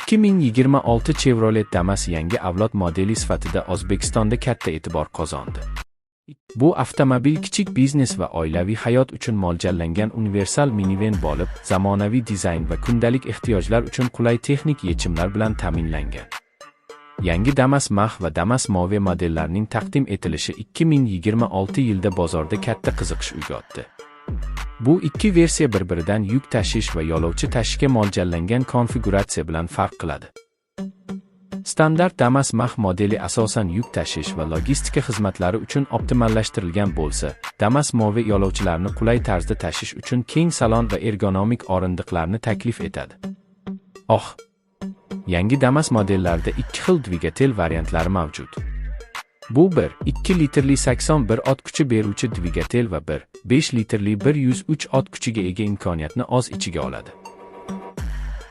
2026 Chevrolet Damas yangi avlod modeli sifatida O'zbekistonda katta e'tibor qozondi. Bu avtomobil kichik biznes va oilaviy hayot uchun mo'ljallangan universal minivan bo'lib, zamonaviy dizayn va kundalik ehtiyojlar uchun qulay texnik yechimlar bilan ta'minlangan. Yangi Damas Mach va Damas Move modellarining taqdim etilishi 2026 yilda bozorda katta qiziqish uyg'otdi. Bu ikki versiya bir-biridan yuk tashish va yo'lovchi tashishga mo'ljallangan konfiguratsiya bilan farq qiladi. Standart Damas Mach modeli asosan yuk tashish va logistika xizmatlari uchun optimallashtirilgan bo'lsa, Damas Move yo'lovchilarni qulay tarzda tashish uchun keng salon va ergonomik o'rindiqlarni taklif etadi. Yangi Damas modellarida ikki xil dvigatel variantlari mavjud. Bu 1,2 litrli 81 ot kuchi beruvchi dvigatel va 5 litrli 103 ot kuchiga ega imkoniyatni o'z ichiga oladi.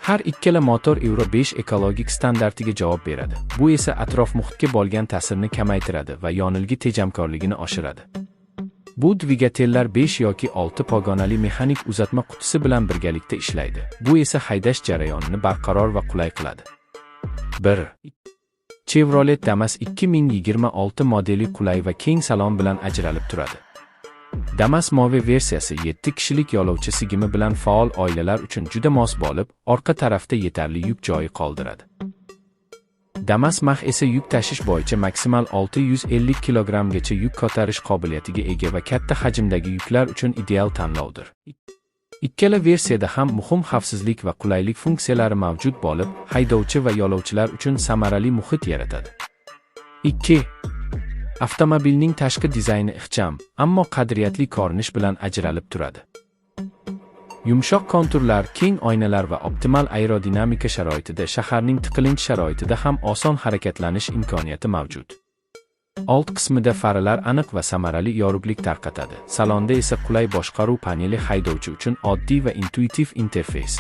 Har ikkala motor Euro 5 ekologik standartiga javob beradi. Bu esa atrof muhitga bo'lgan ta'sirni kamaytiradi va yonilg'i tejamkorligini oshiradi. Bu dvigatellar 5 yoki 6 pogonali mexanik uzatma qutisi bilan birgalikda ishlaydi. Bu esa haydash jarayonini barqaror va qulay qiladi. Chevrolet Damas 2026 modeli qulay va keng salon bilan ajralib turadi. Damas Move versiyasi 7 kishilik yo'lovchi sigimi bilan faol oilalar uchun juda mos bo'lib, orqa tarafda yetarli yuk joyi qoldiradi. Damas Mach esa yuk tashish bo'yicha maksimal 650 kg-gacha yuk ko'tarish qobiliyatiga ega va katta hajmdagi yuklar uchun ideal tanlovdir. Ikkala versiyada ham muhim xavfsizlik va qulaylik funksiyalari mavjud bo'lib, haydovchi va yo'lovchilar uchun samarali muhit yaratadi. 2. Avtomobilning tashqi dizayni ixcham, ammo qadriyatli ko'rinish bilan ajralib turadi. Yumshoq konturlar, keng oynalar va optimal aerodinamika sharoitida shaharning tiqilinch sharoitida ham oson harakatlanish imkoniyati mavjud. Old qismida faralar aniq va samarali yorug'lik tarqatadi. Salonda esa qulay boshqaruv paneli haydovchi uchun oddiy va intuitiv interfeys.